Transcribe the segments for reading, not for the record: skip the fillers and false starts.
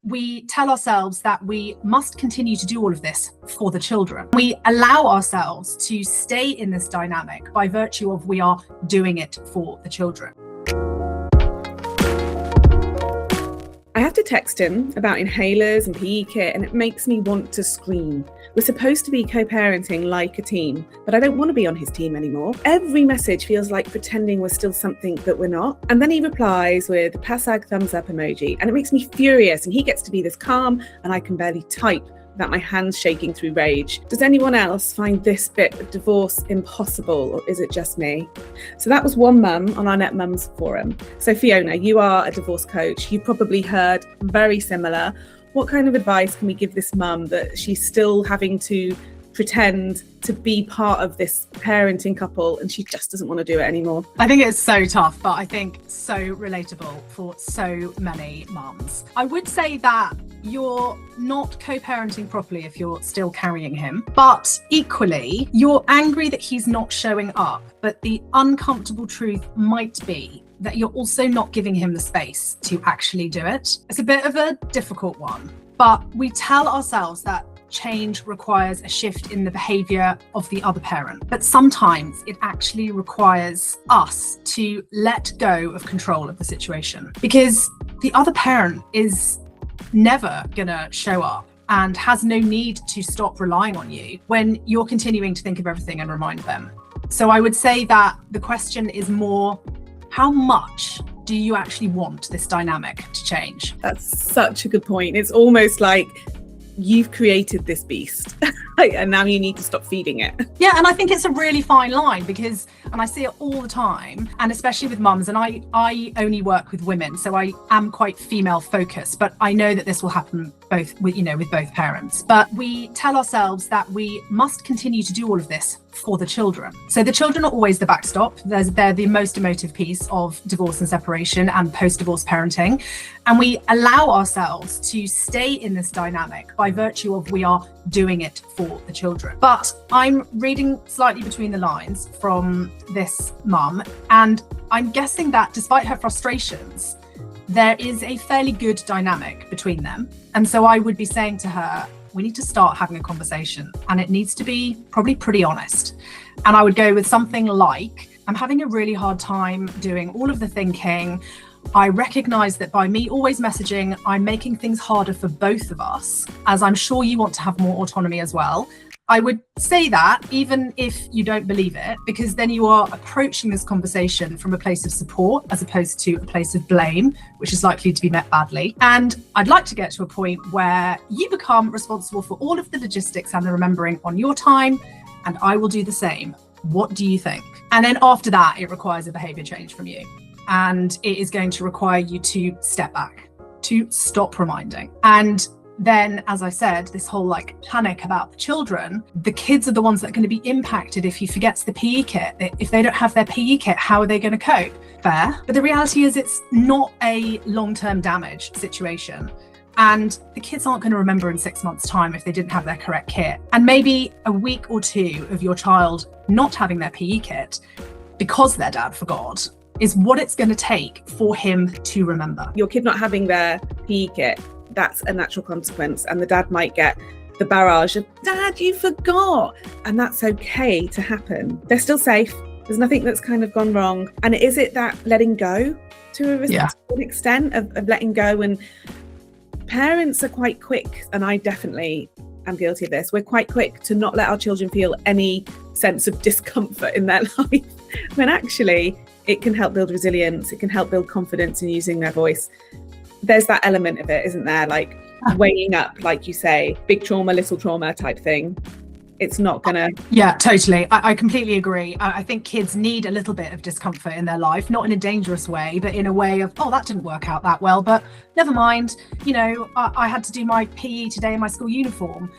we tell ourselves that we must continue to do all of this for the children. We allow ourselves to stay in this dynamic by virtue of we are doing it for the children. I have to text him about inhalers and PE kit, and it makes me want to scream. We're supposed to be co-parenting like a team, but I don't want to be on his team anymore. Every message feels like pretending we're still something that we're not. And then he replies with a passag thumbs up emoji, and it makes me furious, and he gets to be this calm, and I can barely type without my hands shaking through rage. Does anyone else find this bit of divorce impossible, or is it just me? So that was one mum on our Netmums forum. So Fiona, you are a divorce coach. You probably heard very similar. What kind of advice can we give this mum that she's still having to pretend to be part of this parenting couple and she just doesn't want to do it anymore? I think it's so tough, but I think so relatable for so many mums. I would say that you're not co-parenting properly if you're still carrying him, but equally, you're angry that he's not showing up. But the uncomfortable truth might be that you're also not giving him the space to actually do it. It's a bit of a difficult one, but we tell ourselves that change requires a shift in the behaviour of the other parent. But sometimes it actually requires us to let go of control of the situation, because the other parent is never gonna show up and has no need to stop relying on you when you're continuing to think of everything and remind them. So I would say that the question is more, how much do you actually want this dynamic to change? That's such a good point. It's almost like you've created this beast and now you need to stop feeding it. Yeah, and I think it's a really fine line because, and I see it all the time, and especially with mums, and I only work with women, so I am quite female focused, but I know that this will happen both with both parents. But we tell ourselves that we must continue to do all of this for the children. So the children are always the backstop. They're the most emotive piece of divorce and separation and post-divorce parenting. And we allow ourselves to stay in this dynamic by virtue of we are doing it for the children. But I'm reading slightly between the lines from this mum, and I'm guessing that despite her frustrations, there is a fairly good dynamic between them. And so I would be saying to her, we need to start having a conversation, and it needs to be probably pretty honest. And I would go with something like, I'm having a really hard time doing all of the thinking. I recognize that by me always messaging, I'm making things harder for both of us, as I'm sure you want to have more autonomy as well. I would say that even if you don't believe it, because then you are approaching this conversation from a place of support as opposed to a place of blame, which is likely to be met badly. And I'd like to get to a point where you become responsible for all of the logistics and the remembering on your time, and I will do the same. What do you think? And then after that, it requires a behavior change from you. And it is going to require you to step back, to stop reminding. And then, as I said, this whole panic about the children, the kids are the ones that are going to be impacted if he forgets the PE kit. If they don't have their PE kit, how are they going to cope? Fair. But the reality is it's not a long-term damage situation. And the kids aren't going to remember in 6 months' time if they didn't have their correct kit. And maybe a week or two of your child not having their PE kit because their dad forgot is what it's going to take for him to remember. Your kid not having their PE kit, that's a natural consequence, and the dad might get the barrage of, Dad, you forgot. And that's okay to happen. They're still safe. There's nothing that's kind of gone wrong. And is it that letting go to an extent of letting go? And parents are quite quick, and I definitely am guilty of this. We're quite quick to not let our children feel any sense of discomfort in their life, when actually it can help build resilience. It can help build confidence in using their voice. There's that element of it, isn't there? Like weighing up, like you say, big trauma, little trauma type thing. It's not gonna. Yeah, totally. I completely agree. I think kids need a little bit of discomfort in their life, not in a dangerous way, but in a way of, oh, that didn't work out that well, but never mind. I had to do my PE today in my school uniform.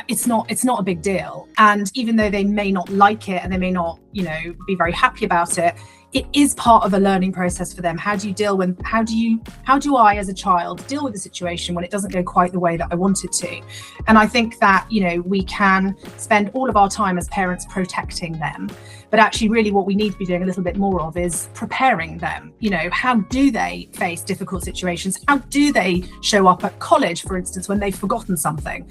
It's not a big deal. And even though they may not like it and they may not, be very happy about it, it is part of a learning process for them. How do I as a child deal with the situation when it doesn't go quite the way that I want it to? And I think that, we can spend all of our time as parents protecting them, but actually really what we need to be doing a little bit more of is preparing them. How do they face difficult situations? How do they show up at college, for instance, when they've forgotten something?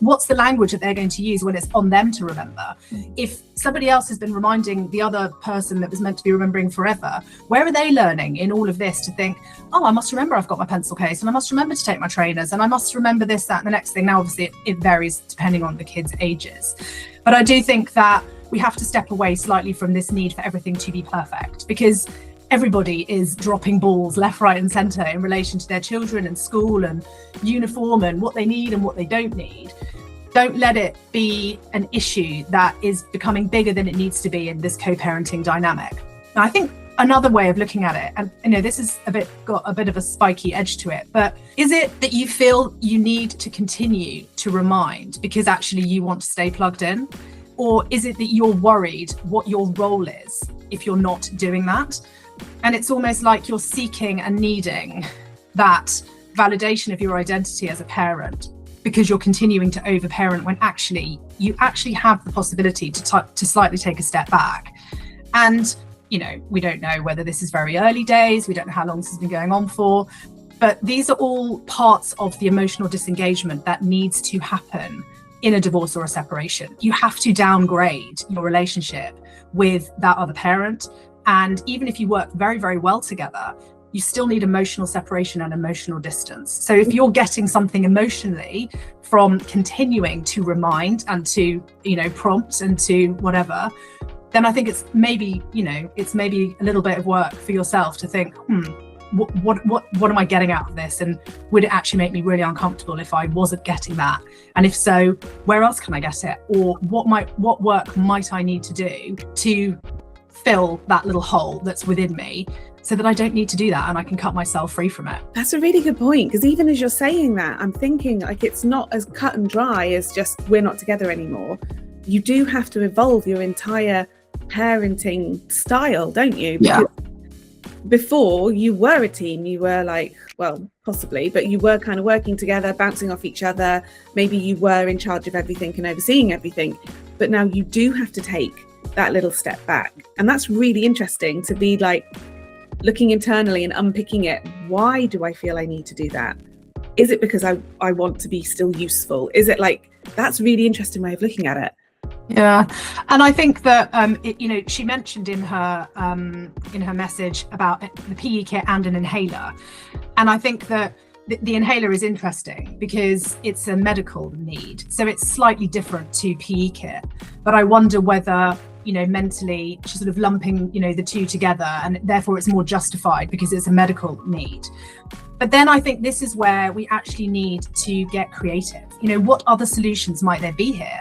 What's the language that they're going to use when it's on them to remember? If somebody else has been reminding the other person that was meant to be remembering forever, where are they learning in all of this to think, oh, I must remember I've got my pencil case, and I must remember to take my trainers, and I must remember this, that, and the next thing. Now, obviously, it varies depending on the kids' ages. But I do think that we have to step away slightly from this need for everything to be perfect, because everybody is dropping balls left, right, and centre in relation to their children and school and uniform and what they need and what they don't need. Don't let it be an issue that is becoming bigger than it needs to be in this co-parenting dynamic. And I think another way of looking at it, and this is got a bit of a spiky edge to it, but is it that you feel you need to continue to remind because actually you want to stay plugged in? Or is it that you're worried what your role is if you're not doing that? And it's almost like you're seeking and needing that validation of your identity as a parent because you're continuing to overparent when actually you actually have the possibility to slightly take a step back. And, we don't know whether this is very early days. We don't know how long this has been going on for. But these are all parts of the emotional disengagement that needs to happen in a divorce or a separation. You have to downgrade your relationship with that other parent. And even if you work very, very well together, you still need emotional separation and emotional distance. So if you're getting something emotionally from continuing to remind and to, prompt and to whatever, then I think it's maybe a little bit of work for yourself to think, what am I getting out of this? And would it actually make me really uncomfortable if I wasn't getting that? And if so, where else can I get it? Or what work might I need to do to fill that little hole that's within me so that I don't need to do that and I can cut myself free from it? That's a really good point, because even as you're saying that, I'm thinking like it's not as cut and dry as just we're not together anymore. You do have to evolve your entire parenting style, don't you? Because before you were a team, you were like, well, possibly, but you were kind of working together, bouncing off each other. Maybe you were in charge of everything and overseeing everything. But now you do have to take that little step back. And that's really interesting to be like looking internally and unpicking it. Why do I feel I need to do that? Is it because I want to be still useful? Is it like, that's a really interesting way of looking at it. Yeah, and I think that she mentioned in her message about the PE kit and an inhaler, and I think that the inhaler is interesting because it's a medical need, so it's slightly different to PE kit. But I wonder whether mentally she's sort of lumping the two together, and therefore it's more justified because it's a medical need. But then I think this is where we actually need to get creative. What other solutions might there be here?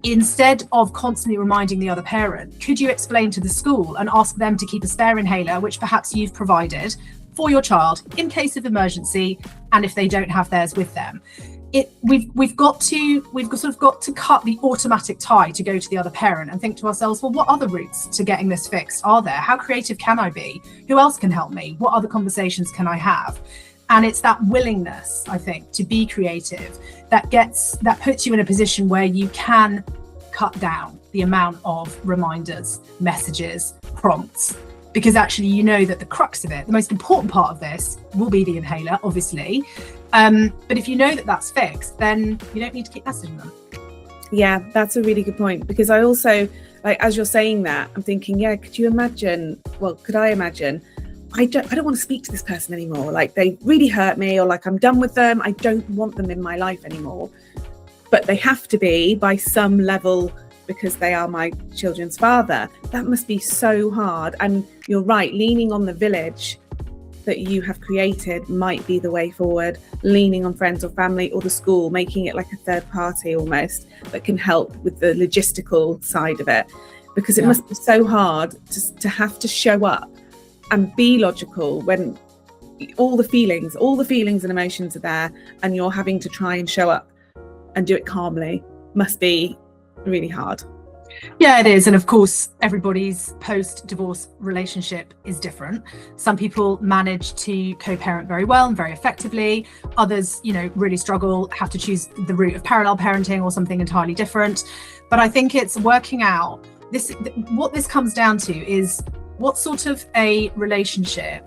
Instead of constantly reminding the other parent, could you explain to the school and ask them to keep a spare inhaler, which perhaps you've provided for your child in case of emergency, and if they don't have theirs with them? We've got to cut the automatic tie to go to the other parent and think to ourselves, well, what other routes to getting this fixed are there? How creative can I be? Who else can help me? What other conversations can I have? And it's that willingness, I think, to be creative that puts you in a position where you can cut down the amount of reminders, messages, prompts, because actually that the crux of it, the most important part of this will be the inhaler, obviously. But if you know that that's fixed, then you don't need to keep messaging them. Yeah, that's a really good point, because I also, like, as you're saying that, I'm thinking, could I imagine I don't want to speak to this person anymore. Like, they really hurt me, or like I'm done with them. I don't want them in my life anymore. But they have to be by some level because they are my children's father. That must be so hard. And you're right, leaning on the village that you have created might be the way forward. Leaning on friends or family or the school, making it like a third party almost that can help with the logistical side of it. Because it must be so hard to have to show up and be logical when all the feelings and emotions are there, and you're having to try and show up and do it calmly. Must be really hard. Yeah, it is. And of course, everybody's post-divorce relationship is different. Some people manage to co-parent very well and very effectively. Others, really struggle, have to choose the route of parallel parenting or something entirely different. But I think it's working out what this comes down to is what sort of a relationship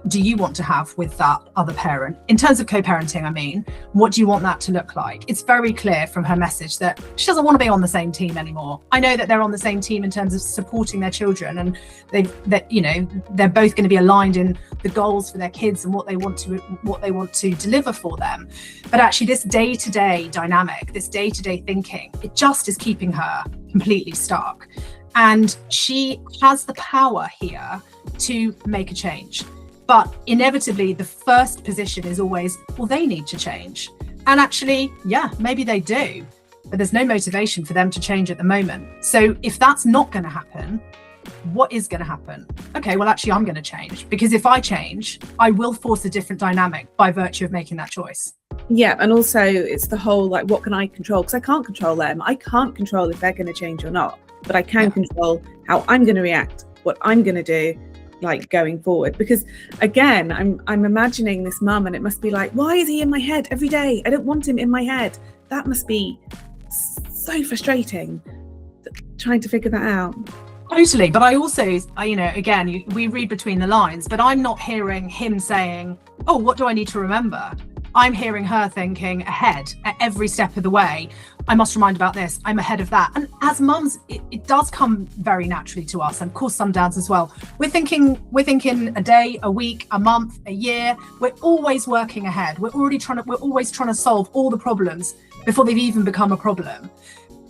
do you want to have with that other parent? In terms of co-parenting, I mean, what do you want that to look like? It's very clear from her message that she doesn't want to be on the same team anymore. I know that they're on the same team in terms of supporting their children, and they're both going to be aligned in the goals for their kids and what they want to deliver for them. But actually, this day-to-day dynamic, this day-to-day thinking, it just is keeping her completely stuck. And she has the power here to make a change. But inevitably, the first position is always, well, they need to change. And actually, yeah, maybe they do, but there's no motivation for them to change at the moment. So if that's not going to happen, what is going to happen? Okay, well, actually, I'm going to change, because if I change, I will force a different dynamic by virtue of making that choice. Yeah, and also it's the whole, like, what can I control? Because I can't control them. I can't control if they're going to change or not, but I can control how I'm going to react, what I'm going to do, like, going forward. Because again, I'm imagining this mum, and it must be like, why is he in my head every day? I don't want him in my head. That must be so frustrating, trying to figure that out. Totally. But I also, again, we read between the lines, but I'm not hearing him saying, oh, what do I need to remember? I'm hearing her thinking ahead at every step of the way. I must remind about this. I'm ahead of that. And as mums, it does come very naturally to us. And of course, some dads as well. We're thinking a day, a week, a month, a year. We're always working ahead. We're always trying to solve all the problems before they've even become a problem.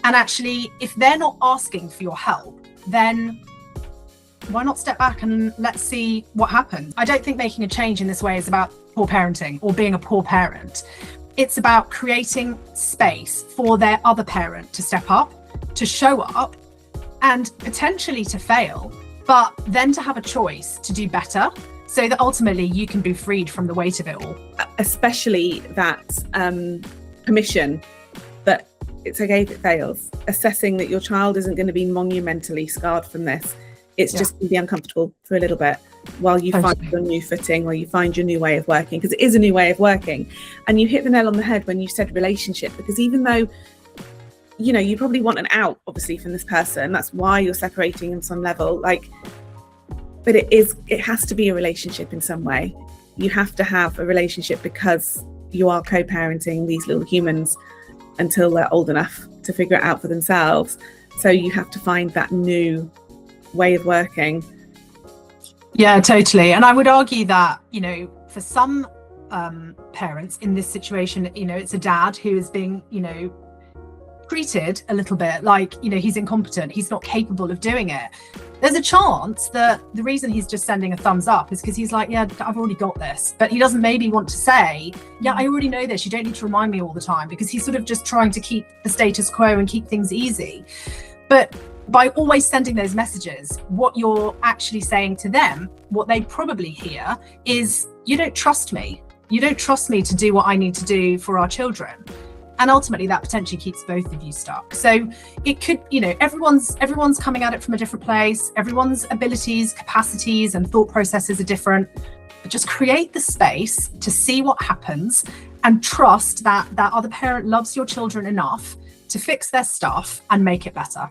And actually, if they're not asking for your help, then why not step back and let's see what happens? I don't think making a change in this way is about poor parenting or being a poor parent. It's about creating space for their other parent to step up, to show up, and potentially to fail, but then to have a choice to do better, so that ultimately you can be freed from the weight of it all. Especially that permission that it's okay if it fails, assessing that your child isn't going to be monumentally scarred from this. It's just going to be uncomfortable for a little bit while you find your new footing, while you find your new way of working, because it is a new way of working. And you hit the nail on the head when you said relationship, because even though, you probably want an out, obviously, from this person, that's why you're separating on some level, but it has to be a relationship in some way. You have to have a relationship because you are co-parenting these little humans until they're old enough to figure it out for themselves. So you have to find that new way of working. Yeah, totally. And I would argue that, for some parents in this situation, it's a dad who is being, treated a little bit like, he's incompetent, he's not capable of doing it. There's a chance that the reason he's just sending a thumbs up is because he's like, yeah, I've already got this. But he doesn't maybe want to say, yeah, I already know this, you don't need to remind me all the time, because he's sort of just trying to keep the status quo and keep things easy. But by always sending those messages, what you're actually saying to them, what they probably hear is, you don't trust me. You don't trust me to do what I need to do for our children. And ultimately that potentially keeps both of you stuck. So it could, everyone's coming at it from a different place. Everyone's abilities, capacities, and thought processes are different. But just create the space to see what happens and trust that that other parent loves your children enough to fix their stuff and make it better.